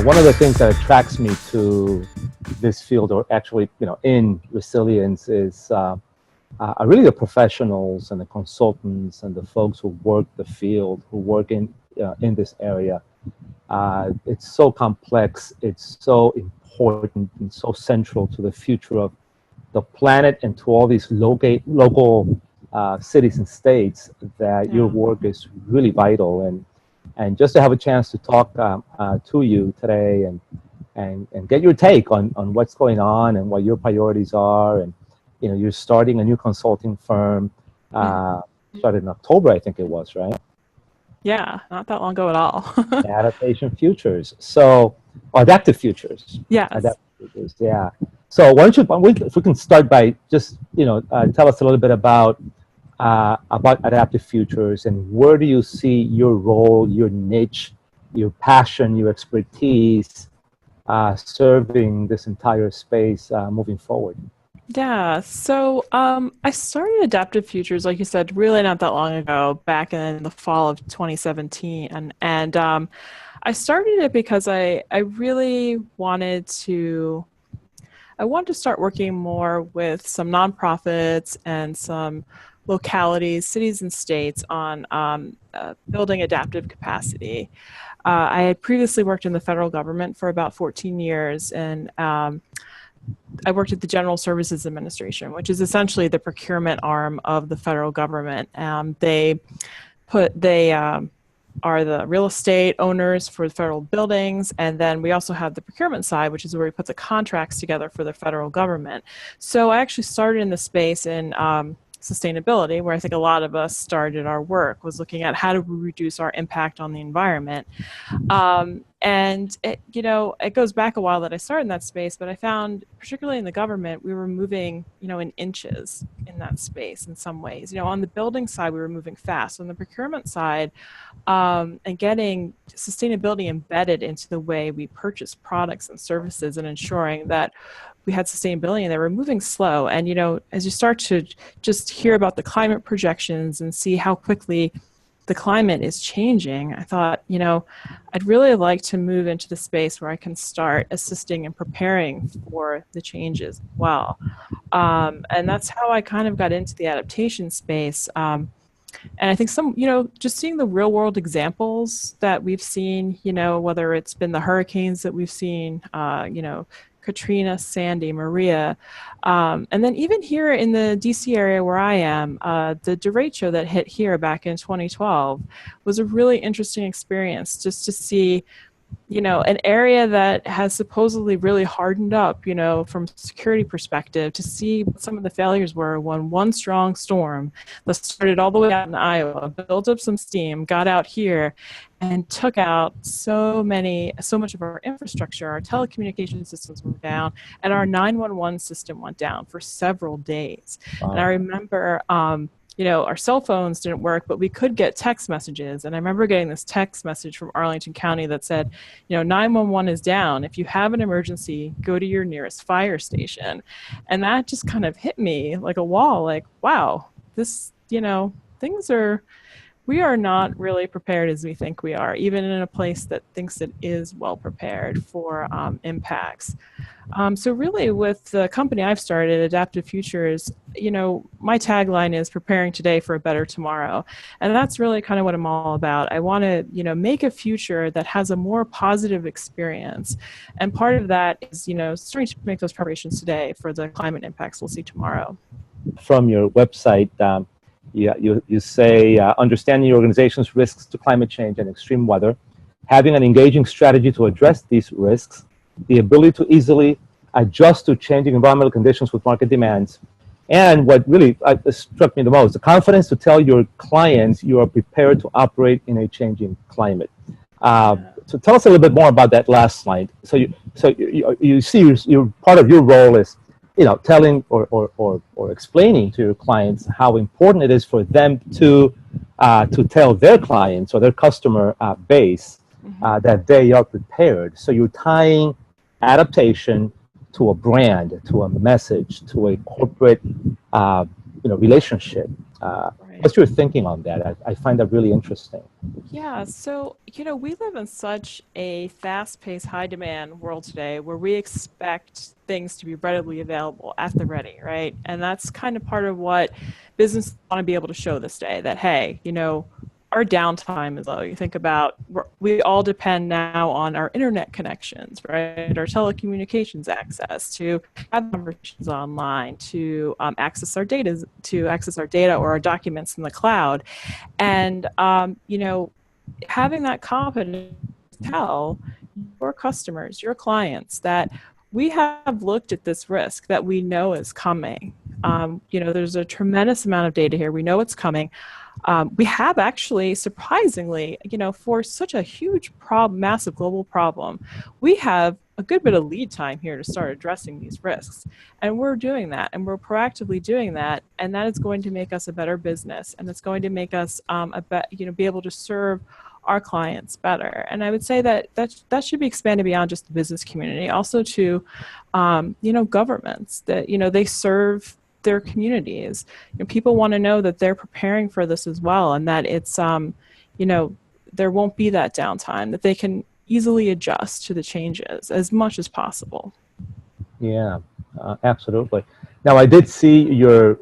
One of the things that attracts me to this field, or actually, in resilience, is are really the professionals and the consultants and the folks who work the field, who work in this area. It's so complex, it's so important, and so central to the future of the planet and to all these local cities and states that your work is really vital. And just to have a chance to talk to you today and get your take on what's going on and what your priorities are. And you're starting a new consulting firm, started in October, I think it was, right? Yeah, not that long ago at all. Adaptation Futures. So, Adaptive Futures. Yes. Adaptive Futures, yeah. So why don't you, if we can start by just, tell us a little bit about Adaptive Futures, and where do you see your role, your niche, your passion, your expertise serving this entire space moving forward? Yeah, so I started Adaptive Futures, like you said, really not that long ago, back in the fall of 2017. And I started it because I really wanted to start working more with some nonprofits and some localities, cities and states on building adaptive capacity. I had previously worked in the federal government for about 14 years, and I worked at the General Services Administration, which is essentially the procurement arm of the federal government. They are the real estate owners for the federal buildings, and then we also have the procurement side, which is where we put the contracts together for the federal government. So I actually started in the space in sustainability, where I think a lot of us started our work, was looking at how do we reduce our impact on the environment. And it goes back a while that I started in that space, but I found, particularly in the government, we were moving, in inches in that space in some ways. On the building side, we were moving fast. On the procurement side, and getting sustainability embedded into the way we purchase products and services, and ensuring that we had sustainability, and they were moving slow. And, as you start to just hear about the climate projections and see how quickly the climate is changing, I thought, I'd really like to move into the space where I can start assisting and preparing for the changes as well. And that's how I kind of got into the adaptation space. And I think just seeing the real world examples that we've seen, whether it's been the hurricanes that we've seen, Katrina, Sandy, Maria, and then even here in the DC area where I am, the derecho that hit here back in 2012 was a really interesting experience, just to see an area that has supposedly really hardened up, from a security perspective, to see what some of the failures were when one strong storm that started all the way out in Iowa, built up some steam, got out here, and took out so much of our infrastructure. Our telecommunication systems went down, and our 911 system went down for several days. Wow. And I remember, our cell phones didn't work, but we could get text messages. And I remember getting this text message from Arlington County that said, 911 is down. If you have an emergency, go to your nearest fire station. And that just kind of hit me like a wall, like, wow, this, we are not really prepared as we think we are, even in a place that thinks it is well prepared for impacts. So really, with the company I've started, Adaptive Futures, my tagline is preparing today for a better tomorrow. And that's really kind of what I'm all about. I want to, make a future that has a more positive experience. And part of that is, starting to make those preparations today for the climate impacts we'll see tomorrow. From your website, you say, understanding your organization's risks to climate change and extreme weather, having an engaging strategy to address these risks, the ability to easily adjust to changing environmental conditions with market demands, and what really struck me the most, the confidence to tell your clients you are prepared to operate in a changing climate. So tell us a little bit more about that last slide. So you see your part of your role is telling or explaining to your clients how important it is for them to tell their clients or their customer base that they are prepared. So you're tying adaptation to a brand, to a message, to a corporate relationship. Right. What's your thinking on that? I find that really interesting. Yeah, so, we live in such a fast-paced, high-demand world today where we expect things to be readily available at the ready, right? And that's kind of part of what businesses want to be able to show this day, that, hey, our downtime is low. You think about, we all depend now on our internet connections, right? Our telecommunications access to have conversations online, to access our data or our documents in the cloud. And, having that confidence tell your customers, your clients, that we have looked at this risk that we know is coming. There's a tremendous amount of data here. We know it's coming. We have actually, surprisingly, for such a huge problem, massive global problem, we have a good bit of lead time here to start addressing these risks. And we're doing that, and we're proactively doing that. And that is going to make us a better business, and it's going to make us be able to serve our clients better. And I would say that should be expanded beyond just the business community, also to, governments that, they serve their communities. People want to know that they're preparing for this as well, and that it's, there won't be that downtime, that they can easily adjust to the changes as much as possible. Yeah, absolutely. Now, I did see your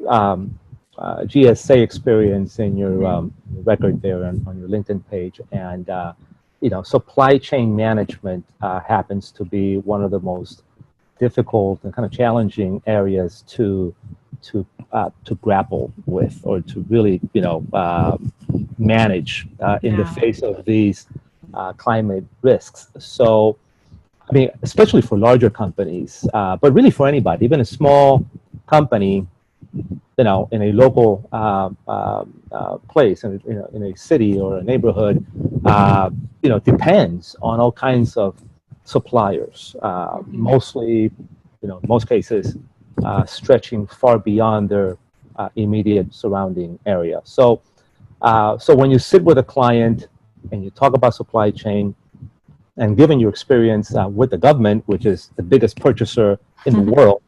GSA experience in your record there on your LinkedIn page, and supply chain management happens to be one of the most difficult and kind of challenging areas to grapple with, or to really manage in the face of these climate risks. So, I mean, especially for larger companies, but really for anybody, even a small company, in a local place, in a city or a neighborhood, depends on all kinds of suppliers, mostly, in most cases, stretching far beyond their immediate surrounding area. So when you sit with a client and you talk about supply chain, and given your experience with the government, which is the biggest purchaser in the world,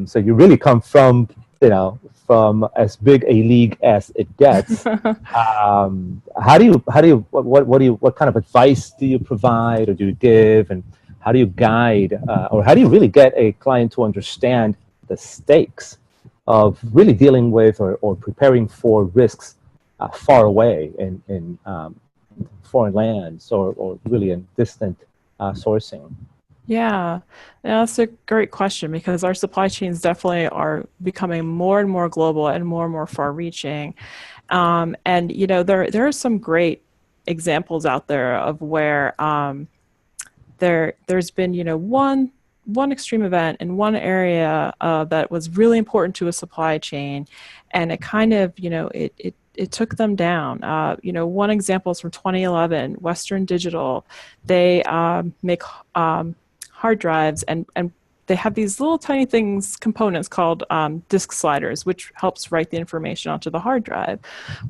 so you really come from as big a league as it gets. What kind of advice do you provide, or do you give, and how do you guide, or how do you really get a client to understand the stakes of really dealing with or preparing for risks far away in foreign lands, or really in distant sourcing? Yeah, that's a great question, because our supply chains definitely are becoming more and more global and more far-reaching. And there are some great examples out there of where there's been one extreme event in one area that was really important to a supply chain, and it kind of it took them down. One example is from 2011, Western Digital. They make hard drives, and they have these little tiny components called disk sliders, which helps write the information onto the hard drive.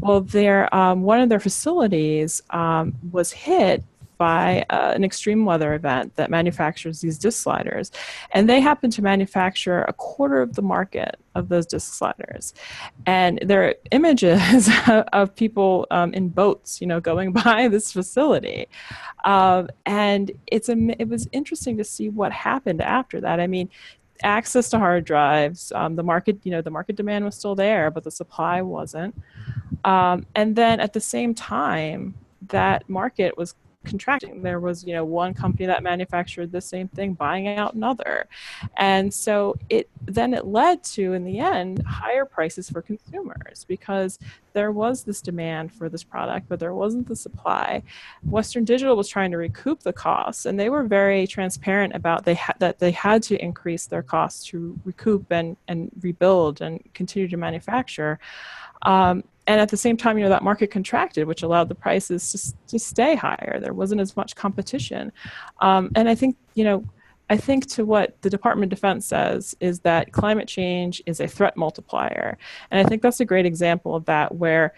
Well, one of their facilities was hit by an extreme weather event that manufactures these disk sliders, and they happen to manufacture a quarter of the market of those disk sliders. And there are images of people in boats, going by this facility, and it was interesting to see what happened after that. I mean, access to hard drives, the market demand was still there, but the supply wasn't. And then at the same time, that market was contracting. There was, one company that manufactured the same thing buying out another. And so it led to, in the end, higher prices for consumers, because there was this demand for this product, but there wasn't the supply. Western Digital was trying to recoup the costs, and they were very transparent about that they had to increase their costs to recoup and rebuild and continue to manufacture. And at the same time, that market contracted, which allowed the prices to stay higher. There wasn't as much competition. And I think, to what the Department of Defense says is that climate change is a threat multiplier. And I think that's a great example of that, where,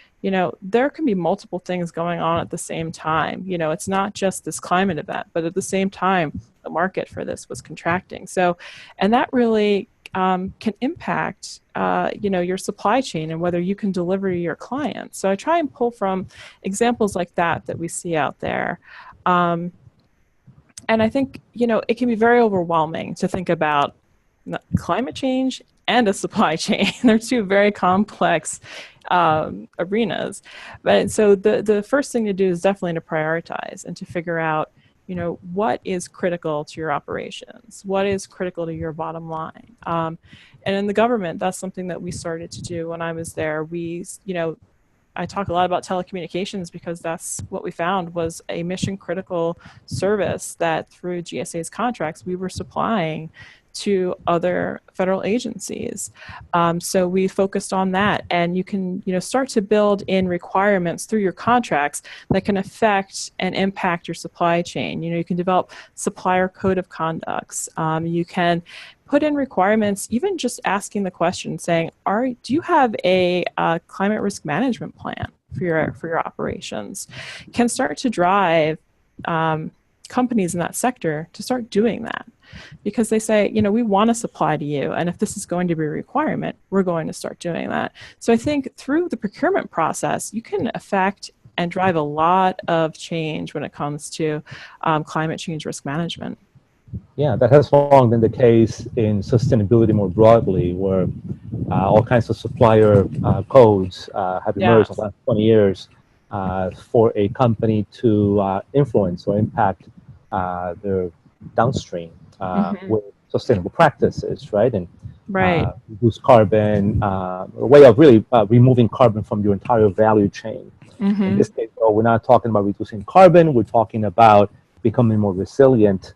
there can be multiple things going on at the same time. It's not just this climate event, but at the same time, the market for this was contracting. So, and that really can impact, your supply chain and whether you can deliver to your clients. So I try and pull from examples like that we see out there. And I think, it can be very overwhelming to think about climate change and a supply chain. They're two very complex arenas. But so the first thing to do is definitely to prioritize and to figure out, what is critical to your operations? What is critical to your bottom line? And in the government, that's something that we started to do when I was there. I talk a lot about telecommunications because that's what we found was a mission critical service that through GSA's contracts, we were supplying to other federal agencies. So we focused on that, and you can, start to build in requirements through your contracts that can affect and impact your supply chain. You can develop supplier code of conducts. You can put in requirements, even just asking the question, saying, do you have a climate risk management plan for your operations? Can start to drive companies in that sector to start doing that, because they say, we want to supply to you, and if this is going to be a requirement, we're going to start doing that. So I think through the procurement process, you can affect and drive a lot of change when it comes to climate change risk management. Yeah, that has long been the case in sustainability more broadly, where all kinds of supplier codes have emerged in the last 20 years for a company to influence or impact their downstream with sustainable practices, right? And reduce carbon, a way of really removing carbon from your entire value chain. In this case, though, we're not talking about reducing carbon, we're talking about becoming more resilient,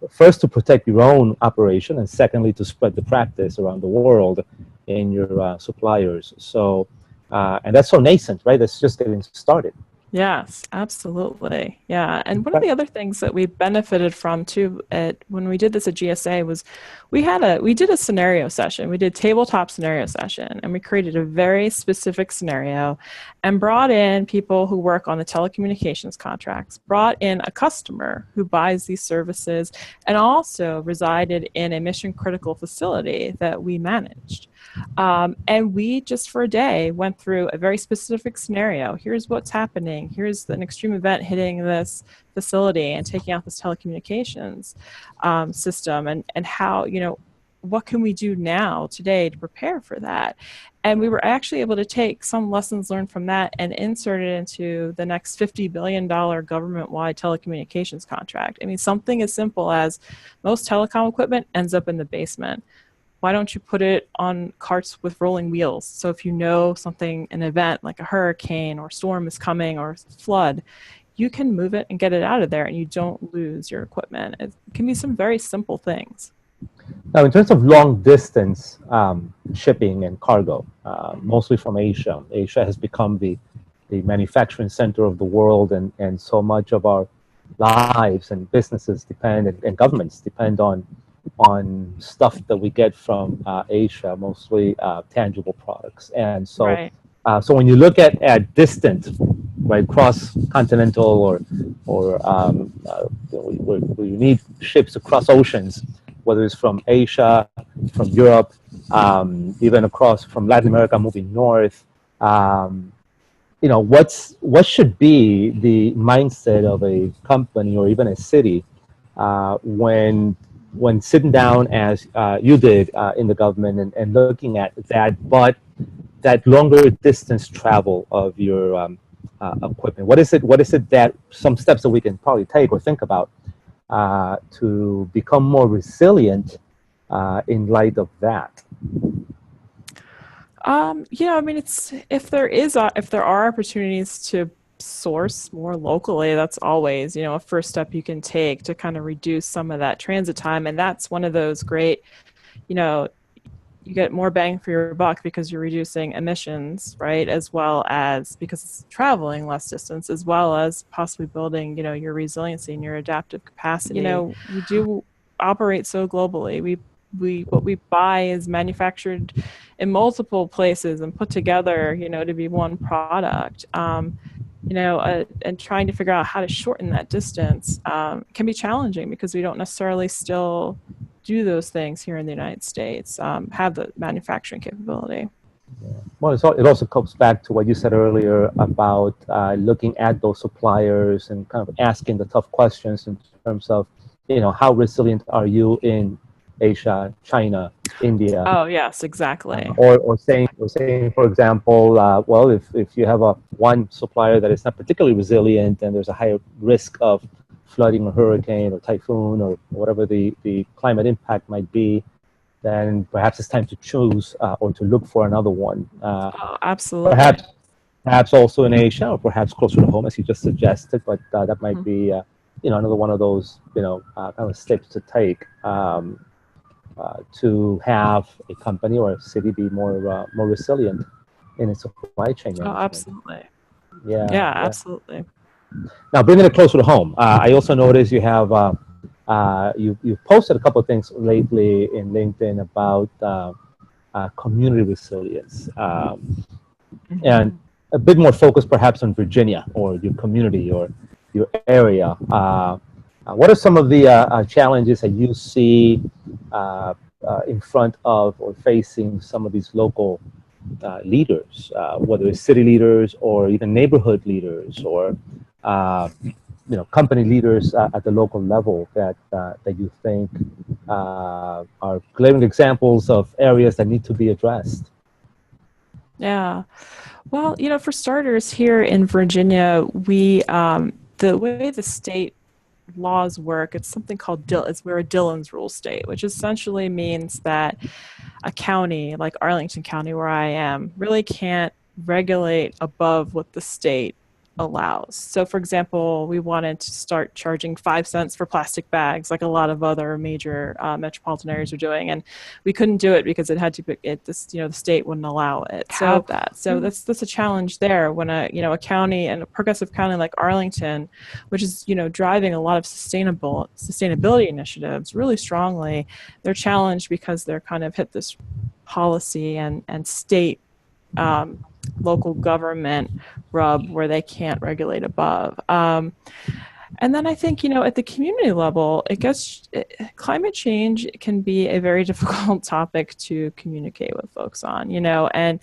first to protect your own operation, and secondly to spread the practice around the world in your suppliers. So, and that's so nascent, right? That's just getting started. Yes, absolutely. Yeah. And one of the other things that we benefited from too when we did this at GSA was we did a scenario session. We did tabletop scenario session, and we created a very specific scenario and brought in people who work on the telecommunications contracts, brought in a customer who buys these services, and also resided in a mission critical facility that we managed. And we just for a day went through a very specific scenario. Here's what's happening. Here's an extreme event hitting this facility and taking out this telecommunications system, and how, what can we do now today to prepare for that? And we were actually able to take some lessons learned from that and insert it into the next $50 billion government-wide telecommunications contract. I mean, something as simple as most telecom equipment ends up in the basement. Why don't you put it on carts with rolling wheels? So if an event like a hurricane or storm is coming or flood, you can move it and get it out of there, and you don't lose your equipment. It can be some very simple things. Now, in terms of long distance shipping and cargo, mostly from Asia, Asia has become the manufacturing center of the world, and so much of our lives and businesses depend, and governments depend on stuff that we get from Asia, mostly tangible products. And so, so when you look at distant, right, cross-continental or where you need ships across oceans, whether it's from Asia, from Europe, even across from Latin America, moving north, what should be the mindset of a company or even a city when sitting down as you did in the government and looking at that, but that longer distance travel of your equipment? What is it that some steps that we can probably take or think about to become more resilient in light of that? I mean, if there are opportunities to source more locally, that's always, a first step you can take to kind of reduce some of that transit time. And that's one of those great, you get more bang for your buck because you're reducing emissions, right? As well as because it's traveling less distance, as well as possibly building, your resiliency and your adaptive capacity. We do operate so globally. What we buy is manufactured in multiple places and put together, to be one product. And trying to figure out how to shorten that distance can be challenging because we don't necessarily still do those things here in the United States, have the manufacturing capability. Well, it also comes back to what you said earlier about looking at those suppliers and kind of asking the tough questions in terms of, how resilient are you in Asia, China, India? Oh, yes, exactly. Or saying, for example, well, if you have one supplier that is not particularly resilient and there's a higher risk of flooding or hurricane or typhoon or whatever the climate impact might be, then perhaps it's time to choose or to look for another one. Oh, absolutely. Perhaps also in Asia or perhaps closer to home, as you just suggested. But that might be, another one of those, kind of steps to take to have a company or a city be more resilient in its supply chain Oh, management. absolutely. Yeah. Yeah, absolutely. Now, bringing it closer to home, I also noticed you have you've posted a couple of things lately in LinkedIn about community resilience, and a bit more focus perhaps on Virginia or your community or your area. What are some of the challenges that you see in front of or facing some of these local leaders, whether it's city leaders or even neighborhood leaders or company leaders at the local level that you think are glaring examples of areas that need to be addressed? Yeah. Well, for starters, here in Virginia, we the way the state laws work, it's something called we're a Dillon's rule state, which essentially means that a county like Arlington County, where I am, really can't regulate above what the state allows. So, for example, we wanted to start charging 5 cents for plastic bags, like a lot of other major metropolitan areas are doing, and we couldn't do it because it had to be the state wouldn't allow it. So that's a challenge there when a county and a progressive county like Arlington, which is driving a lot of sustainability initiatives really strongly, they're challenged because they're kind of hit this policy and state local government rub where they can't regulate above. And then I think, at the community level, climate change can be a very difficult topic to communicate with folks on, and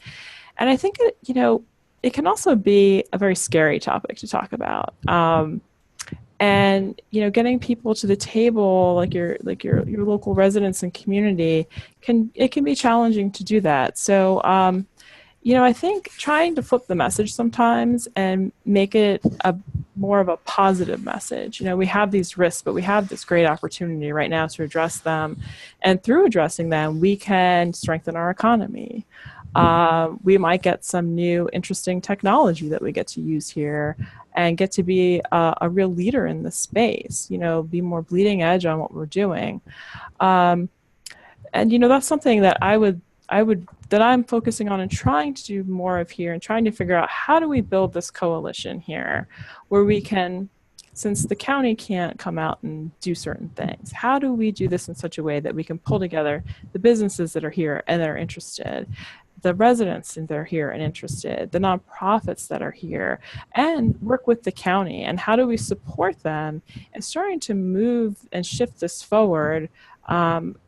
I think, it can also be a very scary topic to talk about. And getting people to the table, like your local residents and community, can be challenging to do that. So I think trying to flip the message sometimes and make it more of a positive message. We have these risks, but we have this great opportunity right now to address them. And through addressing them, we can strengthen our economy. We might get some new interesting technology that we get to use here and get to be a real leader in the space, be more bleeding edge on what we're doing. And, that's something that that I'm focusing on and trying to do more of here and trying to figure out how do we build this coalition here where we can, since the county can't come out and do certain things, how do we do this in such a way that we can pull together the businesses that are here and that are interested, the residents that are here and interested, the nonprofits that are here, and work with the county, and how do we support them in starting to move and shift this forward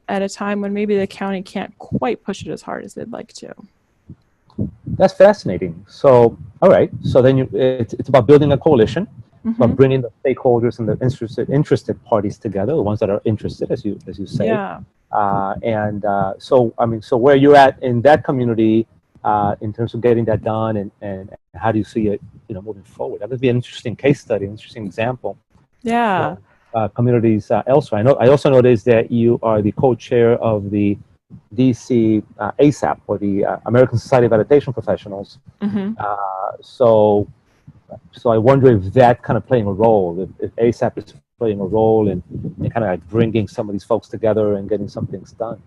at a time when maybe the county can't quite push it as hard as they'd like to. That's fascinating. So, all right. So then it's about building a coalition, about bringing the stakeholders and the interested parties together, the ones that are interested, as you say. Yeah. So where you're at in that community, in terms of getting that done, and how do you see it, moving forward? That would be an interesting case study, an interesting example. Yeah. Communities elsewhere. I also noticed that you are the co-chair of the DC-ASAP, or the American Society of Adaptation Professionals. So I wonder if that kind of playing a role, if ASAP is playing a role in kind of like bringing some of these folks together and getting some things done.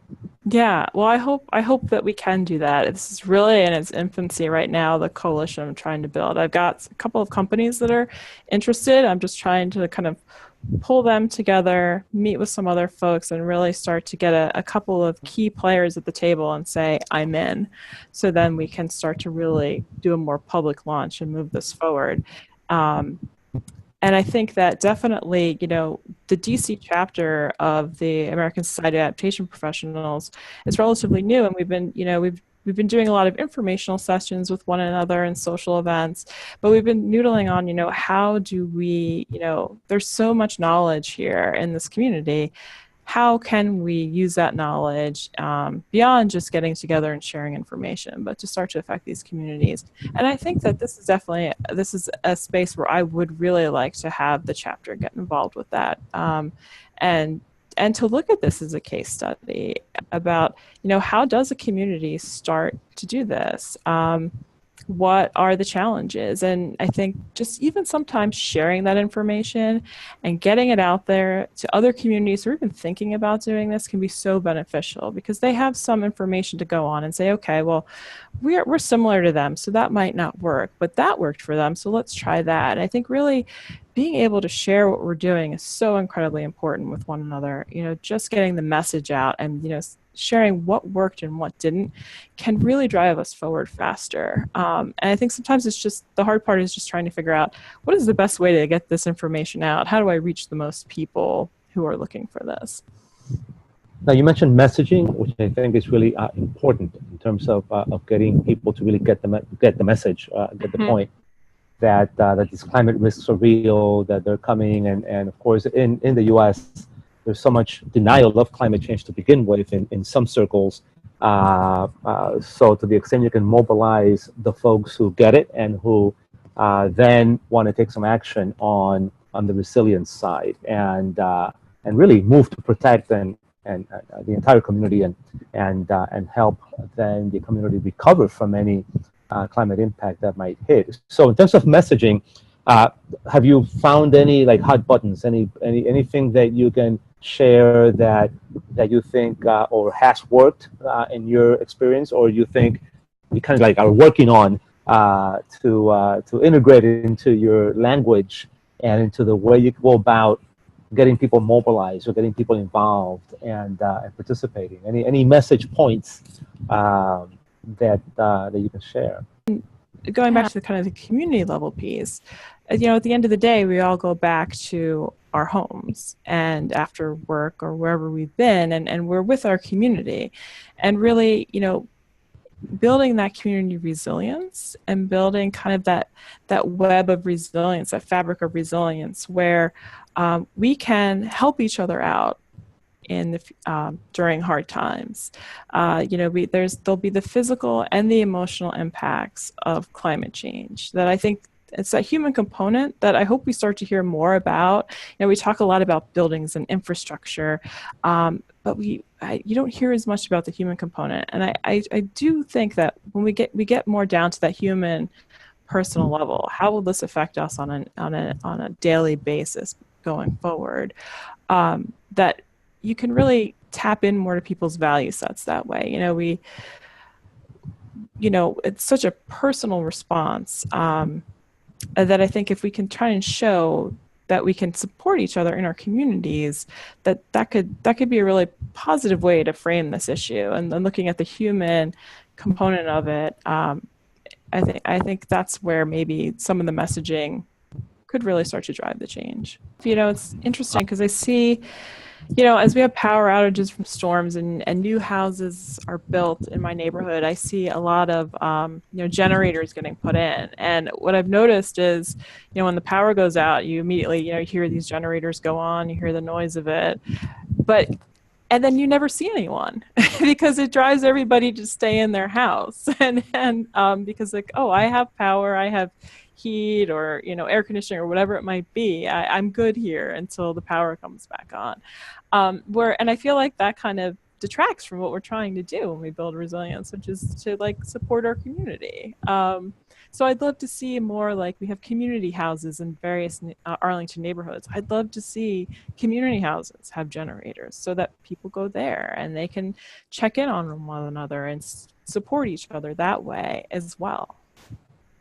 Yeah, well, I hope that we can do that. This is really in its infancy right now, the coalition I'm trying to build. I've got a couple of companies that are interested. I'm just trying to kind of pull them together, meet with some other folks, and really start to get a couple of key players at the table and say, I'm in. So then we can start to really do a more public launch and move this forward. And I think that definitely, the DC chapter of the American Society of Adaptation Professionals is relatively new, and we've been doing a lot of informational sessions with one another and social events, but we've been noodling on, how do we, there's so much knowledge here in this community. How can we use that knowledge beyond just getting together and sharing information, but to start to affect these communities? And I think that this is a space where I would really like to have the chapter get involved with that, and to look at this as a case study about, how does a community start to do this? What are the challenges? And I think just even sometimes sharing that information and getting it out there to other communities who are even thinking about doing this can be so beneficial, because they have some information to go on and say, okay, well, we're similar to them, so that might not work, but that worked for them, so let's try that. And I think really being able to share what we're doing is so incredibly important with one another. Just getting the message out and, sharing what worked and what didn't can really drive us forward faster. And I think sometimes it's just, the hard part is just trying to figure out what is the best way to get this information out? How do I reach the most people who are looking for this? Now, you mentioned messaging, which I think is really important in terms of getting people to really get the message, get the point that these climate risks are real, that they're coming, and of course, in the U.S., there's so much denial of climate change to begin with in some circles. So to the extent you can mobilize the folks who get it and who then want to take some action on the resilience side, and really move to protect and the entire community and help then the community recover from any climate impact that might hit. So in terms of messaging, have you found any hot buttons, anything that you can share that you think or has worked in your experience, or you think you kind of are working on to integrate it into your language and into the way you go about getting people mobilized or getting people involved and participating? Any message points that you can share? Going back to the kind of the community level piece, at the end of the day, we all go back to our homes and after work or wherever we've been, and we're with our community, and really, building that community resilience and building kind of that web of resilience, that fabric of resilience, where we can help each other out in the during hard times. There'll be the physical and the emotional impacts of climate change that I think it's that human component that I hope we start to hear more about. We talk a lot about buildings and infrastructure, but you don't hear as much about the human component. And I do think that when we get more down to that human, personal level, how will this affect us on a daily basis going forward? That you can really tap in more to people's value sets that way. It's such a personal response. That I think if we can try and show that we can support each other in our communities, that could be a really positive way to frame this issue. And then looking at the human component of it, I think that's where maybe some of the messaging could really start to drive the change. It's interesting because I see, as we have power outages from storms and new houses are built in my neighborhood, I see a lot of, generators getting put in. And what I've noticed is, when the power goes out, you immediately, you hear these generators go on, you hear the noise of it, and then you never see anyone because it drives everybody to stay in their house. And because I have power, I have heat or air conditioning or whatever it might be, I'm good here until the power comes back on. And I feel like that kind of detracts from what we're trying to do when we build resilience, which is to support our community. So I'd love to see more, we have community houses in various Arlington neighborhoods. I'd love to see community houses have generators so that people go there and they can check in on one another and support each other that way as well.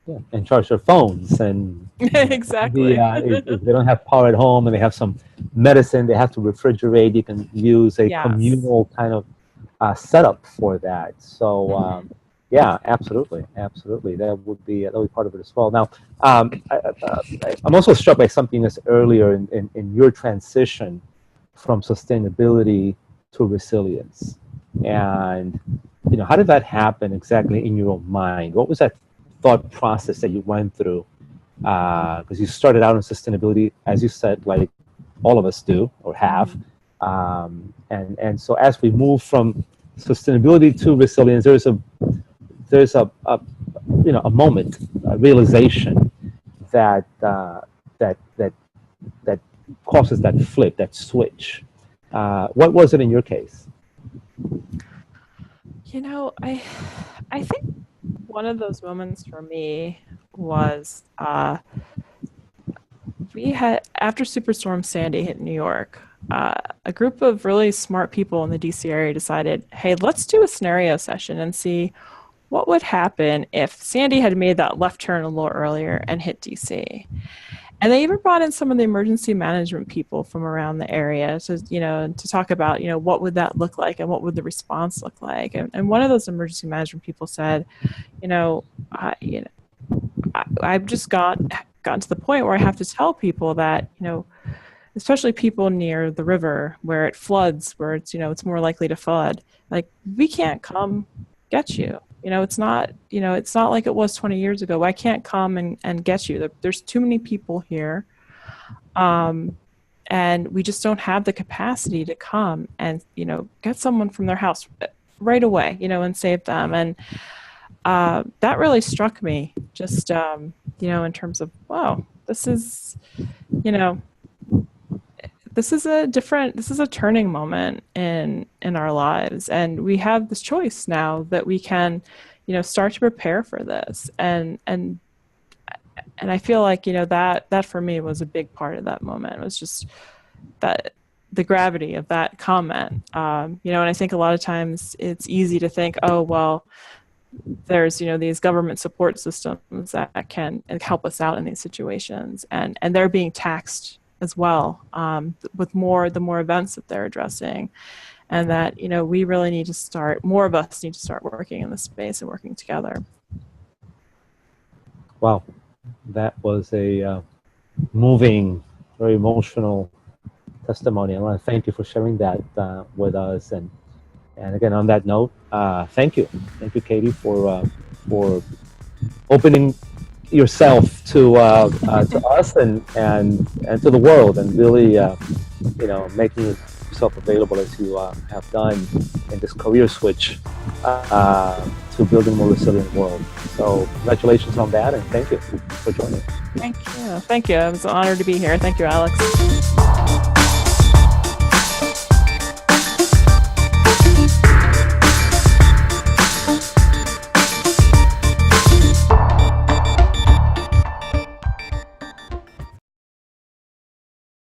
Yeah, and charge their phones and exactly. If they don't have power at home and they have some medicine they have to refrigerate, you can use a communal kind of setup for that. So Yeah, absolutely, absolutely. That would be part of it as well. Now, I'm also struck by something that's earlier in your transition from sustainability to resilience, and how did that happen exactly in your own mind? What was that thought process that you went through? Because you started out in sustainability, as you said, like all of us do or have, and so as we move from sustainability to resilience, there's a moment, a realization that that that causes that flip, that switch. What was it in your case? I think one of those moments for me was we had, after Superstorm Sandy hit New York, a group of really smart people in the DC area decided, hey, let's do a scenario session and see what would happen if Sandy had made that left turn a little earlier and hit DC. And they even brought in some of the emergency management people from around the area to talk about, what would that look like and what would the response look like. And one of those emergency management people said, I've just gotten to the point where I have to tell people that, especially people near the river where it floods, where it's more likely to flood, like, we can't come get you. It's not like it was 20 years ago. I can't come and get you. There's too many people here. And we just don't have the capacity to come and, get someone from their house right away, and save them. And that really struck me, just, in terms of, wow, this is a turning moment in our lives, and we have this choice now that we can, start to prepare for this. And I feel like, that for me was a big part of that moment. It was just that the gravity of that comment, and I think a lot of times it's easy to think, oh, well, there's, these government support systems that can help us out in these situations, and they're being taxed as well, with the more events that they're addressing, and that we really need to start. More of us need to start working in this space and working together. Wow, that was a moving, very emotional testimony. I want to thank you for sharing that with us, and again, on that note, thank you, Katie, for opening yourself to us and to the world, and really making yourself available as you have done in this career switch to building a more resilient world. So congratulations on that, and thank you for joining. Thank you. It was an honor to be here. Thank you, Alex.